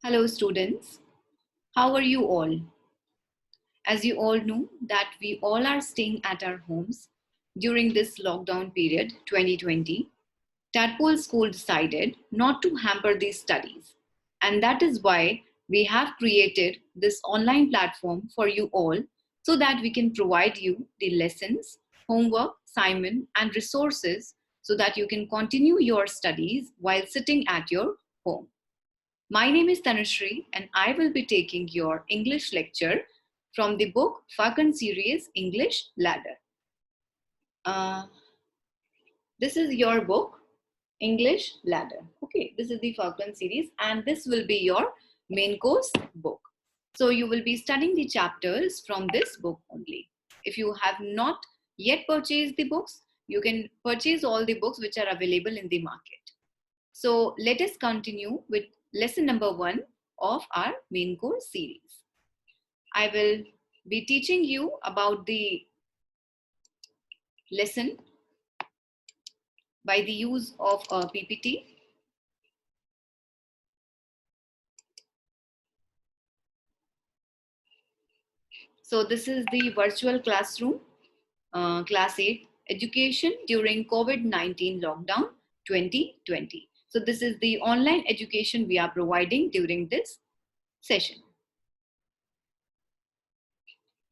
Hello students, how are you all? As you all know that we all are staying at our homes during this lockdown period 2020, Tadpole School decided not to hamper these studies. And that is why we have created this online platform for you all so that we can provide you the lessons, homework, assignment and resources so that you can continue your studies while sitting at your home. My name is Tanushree, and I will be taking your English lecture from the book Falcon Series English Ladder. Uh, this is your book, English Ladder. Okay, this is the Falcon series, and this will be your main course book. So you will be studying the chapters from this book only. If you have not yet purchased the books, you can purchase all the books which are available in the market. So let us continue with lesson number 1 of our main course series. I will be teaching you about the lesson by the use of a PPT. So this is the virtual classroom, class 8, education during COVID-19 lockdown 2020. So this is the online education we are providing during this session.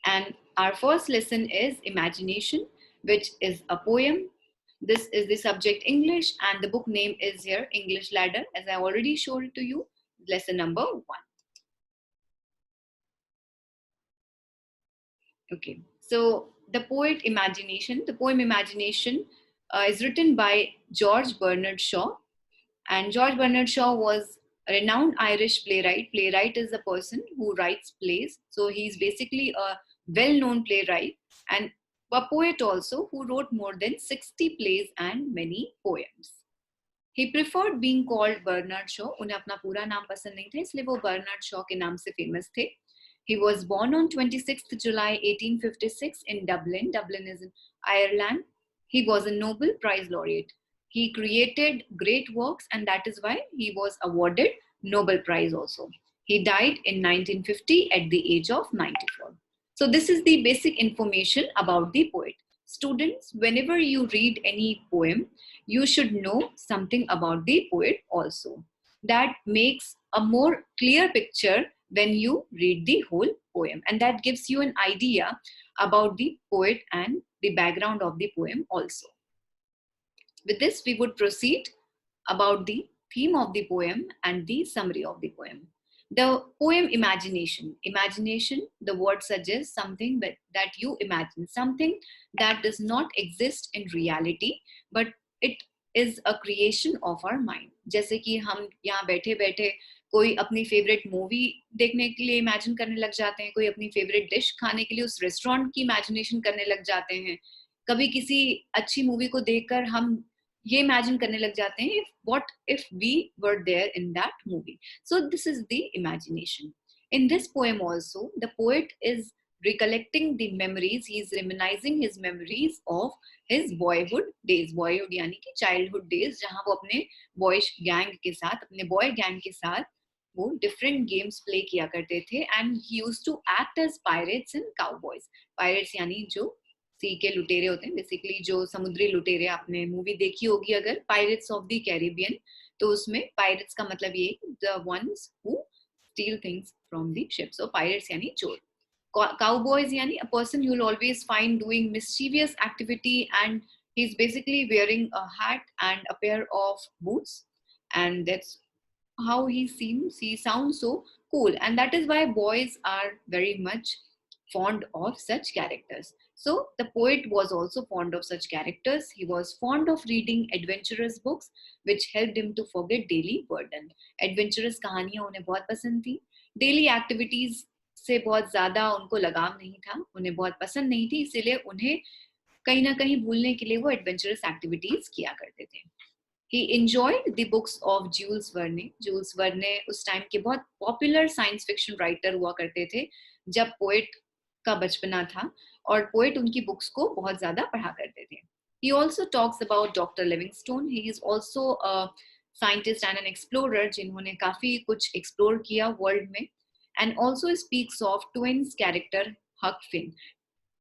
And our first lesson is imagination, which is a poem. This is the subject English, and the book name is here English Ladder, as I already showed it to you, lesson number 1. Okay, so the poem Imagination is written by George Bernard Shaw. And George Bernard Shaw was a renowned Irish playwright. Playwright is a person who writes plays. So he's basically a well-known playwright and a poet also who wrote more than 60 plays and many poems. He preferred being called Bernard Shaw. उन्हें अपना पूरा नाम पसंद नहीं था, इसलिए वो Bernard Shaw के नाम से famous थे. He was born on 26th July 1856 in Dublin. Dublin is in Ireland. He was a Nobel Prize laureate. He created great works, and that is why he was awarded Nobel Prize also. He died in 1950 at the age of 94. So this is the basic information about the poet. Students, whenever you read any poem, you should know something about the poet also. That makes a more clear picture when you read the whole poem, and that gives you an idea about the poet and the background of the poem also. With this, we would proceed about the theme of the poem and the summary of the poem. The poem Imagination. Imagination, the word suggests something that you imagine, something that does not exist in reality, but it is a creation of our mind. जैसे कि हम यहाँ बैठे बैठे कोई अपनी favourite movie देखने के लिए इमेजिन करने लग जाते हैं, कोई अपनी फेवरेट डिश खाने के लिए उस रेस्टोरेंट की इमेजिनेशन करने लग जाते हैं, कभी किसी अच्छी मूवी को देखकर हम ये इमेजिन करने लग जाते हैं, what if we were there in that movie. So this is the imagination. In this poem also, the poet is recollecting the memories. He is reminiscing his memories of his boyhood days. Boyhood यानी कि childhood days, जहाँ वो अपने boyish gang के साथ, अपने boy gang के साथ वो different games play किया करते थे, and he used to act as pirates and cowboys. Pirates यानी जो सी के लुटेरे होते हैं, बेसिकली जो समुद्री लुटेरे. आपने मूवी देखी होगी अगर, पायरेट्स ऑफ द कैरिबियन, तो उसमें पायरेट्स का मतलब ये the ones who steel things from the ship. So pirates यानी चोर. Cowboys यानी a person you will always find doing mischievous activity, and he's basically wearing a hat and a pair of boots, and that's how he seems. He sounds so cool, and that is why boys are very much fond of such characters. So the poet was also fond of such characters. He was fond of reading adventurous books which helped him to forget daily burden. Adventurous कहानियां उन्हें बहुत पसंद थी. Daily activities से बहुत ज्यादा उनको लगाव नहीं था, उन्हें बहुत पसंद नहीं थी, इसीलिए उन्हें कहीं ना कहीं भूलने के लिए वो एडवेंचरस एक्टिविटीज किया करते थे. He enjoyed the books of Jules Verne. Jules Verne उस टाइम के बहुत पॉपुलर साइंस फिक्शन राइटर हुआ करते थे जब पोएट का बचपना था, और पोएट उनकी बुक्स को बहुत ज्यादा पढ़ा करते थे. He also talks about Dr. Livingstone. He is also a scientist and an explorer जिन्होंने काफी कुछ एक्सप्लोर किया वर्ल्ड में. And also speaks of Twain's character Huck Finn.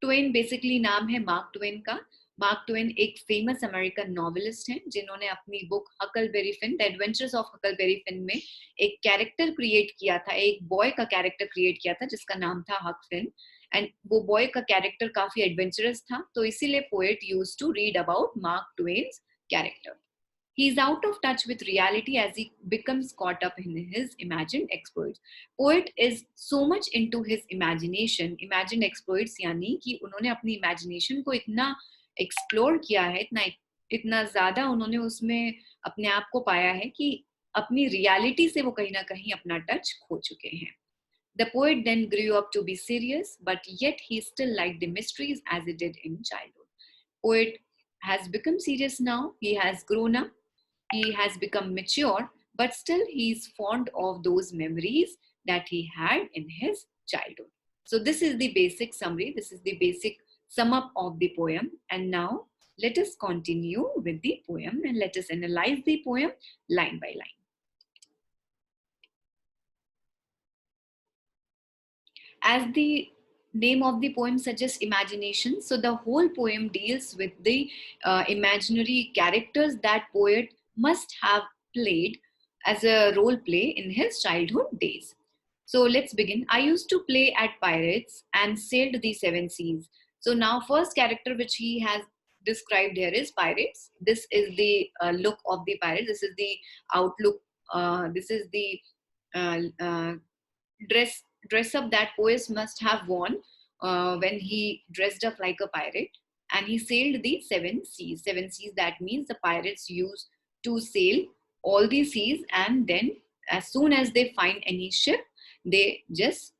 Twain basically नाम है मार्क ट्वेन का. मार्क ट्वेन एक फेमस अमेरिकन नॉवेलिस्ट हैं जिन्होंने अपनी book Huckleberry Finn, the adventures of Huckleberry Finn में एक कैरेक्टर क्रिएट किया था, एक बॉय का कैरेक्टर क्रिएट किया था जिसका नाम था हक फिन. एंड वो बॉय का कैरेक्टर काफी एडवेंचरस था, तो इसीलिए poet used to read about Mark Twain's character. He is out of touch with reality as he becomes caught up in his imagined exploits. Poet is so much into his imagination. Imagined exploits यानी कि उन्होंने अपनी imagination को इतना explore किया है, इतना ज्यादा उन्होंने उसमें अपने आप को पाया है कि अपनी reality से वो कहीं ना कहीं अपना touch खो चुके हैं. The poet then grew up to be serious, but yet he still liked the mysteries as he did in childhood. Poet has become serious now. He has grown up. He has become mature, but still he's fond of those memories that he had in his childhood. So this is the basic summary. This is the basic sum up of the poem. And now let us continue with the poem and let us analyze the poem line by line. As the name of the poem suggests, imagination, so the whole poem deals with the imaginary characters that poet must have played as a role play in his childhood days. So let's begin. I used to play at pirates and sailed the seven seas. So now first character which he has described here is pirates. This is the look of the pirates. This is the outlook. This is the dress up that poet must have worn when he dressed up like a pirate. And he sailed the seven seas. Seven seas, that means the pirates used to sail all the seas, and then as soon as they find any ship, they just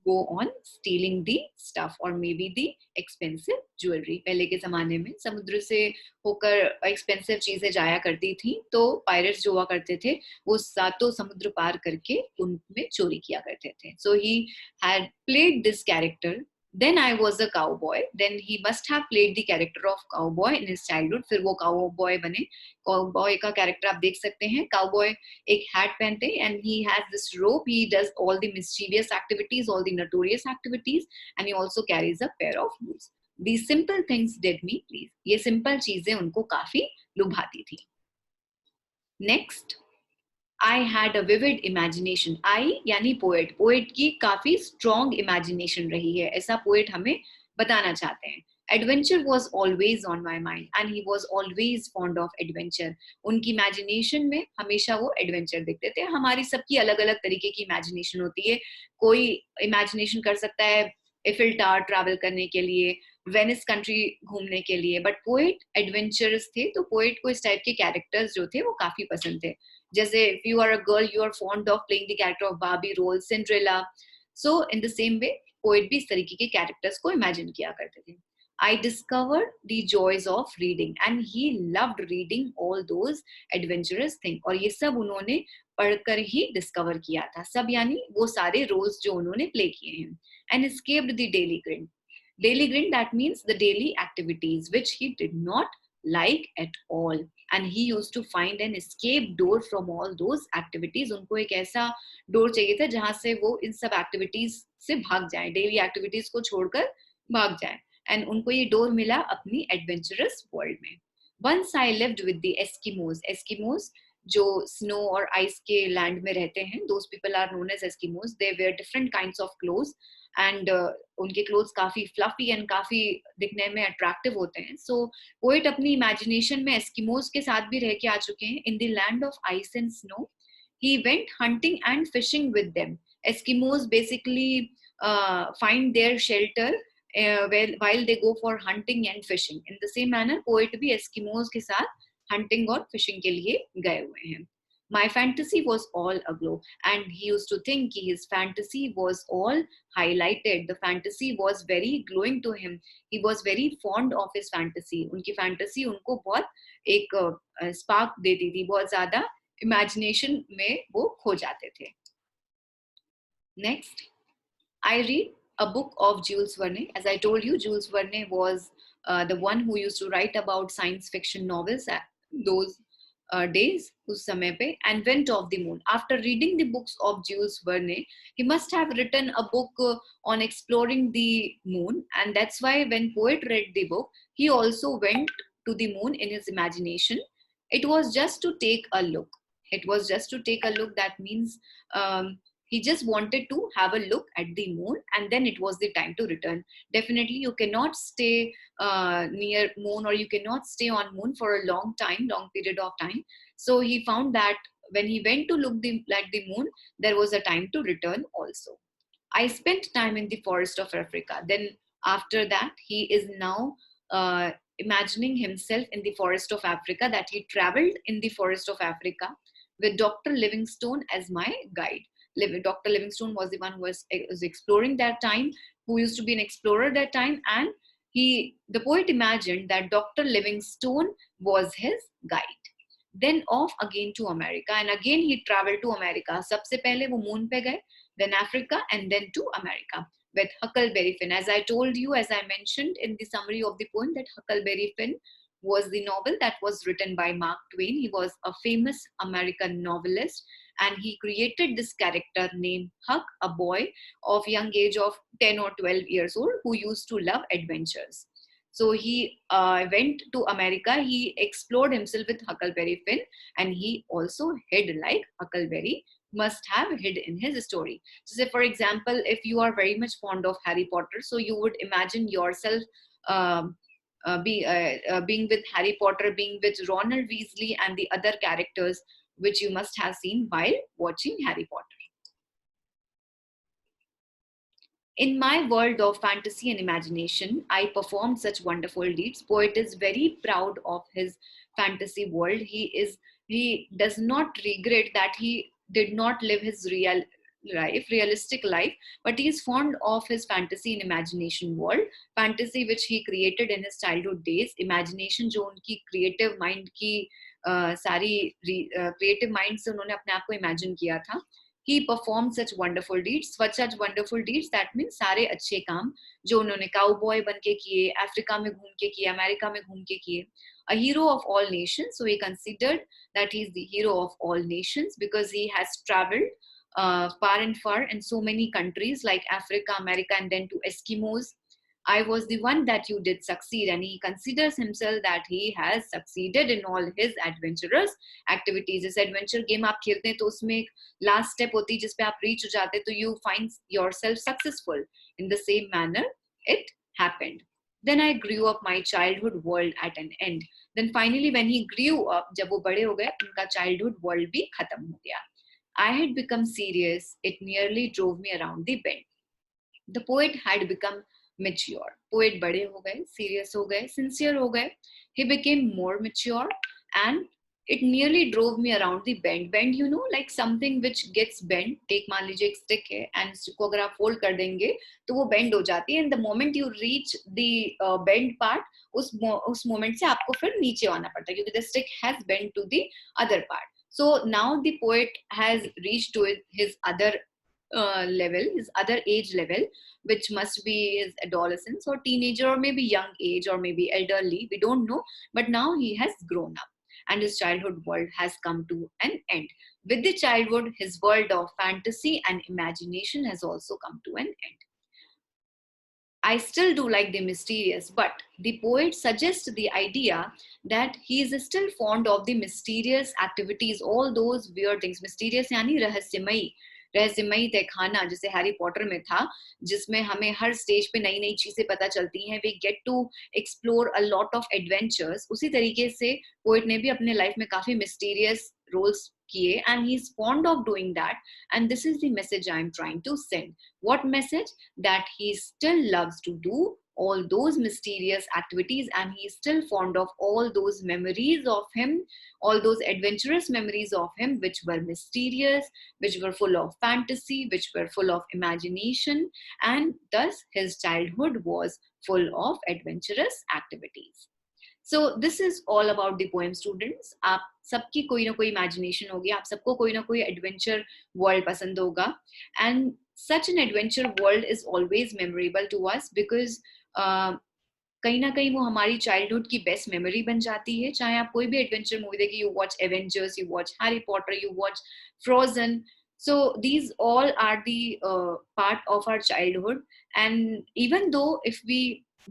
go on stealing the stuff or maybe the expensive jewelry. पहले के जमाने में समुद्र से होकर expensive चीजें जाया करती थी, तो पायरेट्स जो हुआ करते थे वो सातों समुद्र पार करके उनमें चोरी किया करते थे. So he had played this character. Then I was a cowboy. Then he must have played the character of cowboy in his childhood. फिर वो cowboy बने. Cowboy का character आप देख सकते हैं. Cowboy एक hat पहनते हैं and he has this rope. He does all the mischievous activities, all the notorious activities, and he also carries a pair of boots. These simple things did me please. ये simple चीजें उनको काफी लुभाती थी. Next, I had a vivid imagination. I यानी poet. Poet की काफी strong imagination रही है, ऐसा poet हमें बताना चाहते हैं. Adventure was always on my mind and he was always fond of adventure. उनकी imagination में हमेशा वो adventure देखते थे. हमारी सबकी अलग अलग तरीके की imagination होती है. कोई imagination कर सकता है Eiffel Tower travel करने के लिए, वेनिस कंट्री घूमने के लिए, बट पोएट एडवेंचरस थे, तो पोएट को इस टाइप के कैरेक्टर्स जो थे वो काफी पसंद थे. जैसे if you are a girl, you are fond of playing the character of Barbie role, Cinderella. So in the same way poet भी इस तरीके के कैरेक्टर्स को इमेजिन किया करते थे. I discovered the joys of reading and he loved reading all those adventurous things. और ये सब उन्होंने पढ़कर ही डिस्कवर किया था. सब यानी वो सारे रोल्स जो उन्होंने प्ले किए हैं. And escaped the daily grind. Daily grind, that means the daily activities which he did not like at all. And he used to find an escape door from all those activities. उनको एक ऐसा door चाहिए था जहां से वो इन सब activities से भाग जाए, डेली एक्टिविटीज को छोड़कर भाग जाए. एंड उनको ये डोर मिला अपनी एडवेंचरस वर्ल्ड में. Once I lived with the Eskimos. Eskimos जो स्नो और आइस के लैंड में रहते हैं, those people are known as Eskimos. They wear different kinds of clothes and उनके क्लोथ्स काफी फ्लफी एंड काफी दिखने में अट्रैक्टिव होते हैं. सो पोएट अपनी इमेजिनेशन में एस्किमोस के साथ भी रह के आ चुके हैं. In the land of ice and snow he went hunting and fishing with them. Eskimos basically find their shelter while they go for hunting and fishing. In the same manner, poet भी Eskimos के साथ hunting और fishing के लिए गए हुए हैं. My fantasy was all aglow, and he used to think his fantasy was all highlighted. The fantasy was very glowing to him. He was very fond of his fantasy. उनकी fantasy उनको बहुत एक spark देती थी, बहुत ज़्यादा imagination में वो खो जाते थे. Next, I read a book of Jules Verne. As I told you, Jules Verne was the one who used to write about science fiction novels. Those days उस समय पे, and went off the moon. After reading the books of Jules Verne, he must have written a book on exploring the moon, and that's why when poet read the book, he also went to the moon in his imagination. It was just to take a look. It was just to take a look. That means he just wanted to have a look at the moon, and then it was the time to return. Definitely, you cannot stay near moon, or you cannot stay on moon for a long time, long period of time. So he found that when he went to look at the moon, there was a time to return also. I spent time in the forest of Africa. Then after that, he is now imagining himself in the forest of Africa, that he traveled in the forest of Africa with Dr. Livingstone as my guide. Dr. Livingstone was the one who was exploring that time, who used to be an explorer that time, and the poet imagined that Dr. Livingstone was his guide. Then off again to America, and again he traveled to America. सबसे पहले वो moon पे गए, then Africa, and then to America with Huckleberry Finn. As I told you, as I mentioned in the summary of the poem, that Huckleberry Finn was the novel that was written by Mark Twain. He was a famous American novelist, and he created this character named Huck, a boy of young age of 10 or 12 years old who used to love adventures. So he went to America. He explored himself with Huckleberry Finn, and he also hid like Huckleberry must have hid in his story. So, say for example, if you are very much fond of Harry Potter, so you would imagine yourself being with Harry Potter, being with Ronald Weasley and the other characters which you must have seen while watching Harry Potter. In my world of fantasy and imagination, I performed such wonderful deeds. Poet is very proud of his fantasy world. He does not regret that he did not live his realistic life, but he is fond of his fantasy and imagination world. Fantasy which he created in his childhood days, imagination जो उनकी creative mind की सारी creative mind से उन्होंने अपने आप को imagine किया था. He performed such wonderful deeds, such wonderful deeds, that means सारे अच्छे काम जो उन्होंने काउबॉय बन के किए, अफ्रीका में घूम के किए, अमेरिका में घूम के किए. A hero of all nations, so he considered that he is the hero of all nations because he has traveled far and far in so many countries like Africa, America, and then to Eskimos. I was the one that you did succeed, and he considers himself that he has succeeded in all his adventurous activities. This adventure game आप खेलते हैं तो उसमें एक last step होती है जिसपे आप reach हो जाते हैं, तो you find yourself successful. In the same manner, it happened. Then I grew up my childhood world at an end. Then finally, when he grew up, जब वो बड़े हो गए, उनका childhood world भी खत्म हो गया. I had become serious. It nearly drove me around the bend. The poet had become mature. Poet बड़े हो गए, serious हो गए, sincere हो गए. He became more mature, and it nearly drove me around the bend. Bend, you know, like something which gets bent. एक मान लीजिए एक stick है, and stick को अगर आप fold कर देंगे तो वो bend हो जाती है. And the moment you reach the bend part, उस moment से आपको फिर नीचे आना पड़ता है क्योंकि the stick has bent to the other part. So now the poet has reached to his other level, his other age level, which must be his adolescence or teenager or maybe young age or maybe elderly. We don't know. But now he has grown up and his childhood world has come to an end. With the childhood, his world of fantasy and imagination has also come to an end. I still do like the mysterious, but the poet suggests the idea that he is still fond of the mysterious activities, all those weird things. Mysterious यानी रहस्यमयी, रहस्यमयी तहखाना जैसे Harry Potter में था, जिसमें हमें हर stage पे नई नई चीजें पता चलती हैं. We get to explore a lot of adventures. उसी तरीके से पोएट ने भी अपने लाइफ में काफी मिस्टीरियस रोल्स किए, and he is fond of doing that, and this is the message I am trying to send. What message? That he still loves to do all those mysterious activities, and he is still fond of all those memories of him, all those adventurous memories of him which were mysterious, which were full of fantasy, which were full of imagination, and thus his childhood was full of adventurous activities. So this is all about the poem, students. आप सबकी कोई ना कोई imagination होगी, आप सबको कोई ना कोई adventure world पसंद होगा, and such an adventure world is always memorable to us because कहीं ना कहीं वो हमारी चाइल्डहुड की बेस्ट मेमोरी बन जाती है. चाहे आप कोई भी एडवेंचर मूवी देखिए, you watch Avengers, you watch Harry Potter, you watch Frozen. So these all are the part of our childhood, and even though if we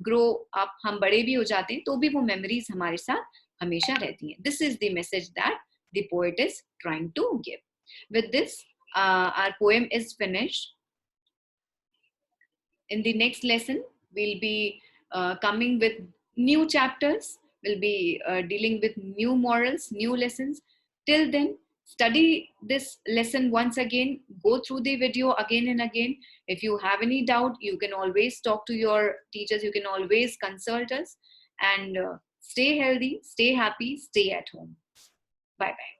grow up, हम बड़े भी हो जाते हैं, तो भी वो memories हमारे साथ हमेशा रहती हैं. This is the message that the poet is trying to give. With this, our poem is finished. In the next lesson, we'll be coming with new chapters, we'll be dealing with new morals, new lessons. Till then, study this lesson once again, go through the video again and again. If you have any doubt, you can always talk to your teachers, you can always consult us, and stay healthy, stay happy, stay at home. Bye bye.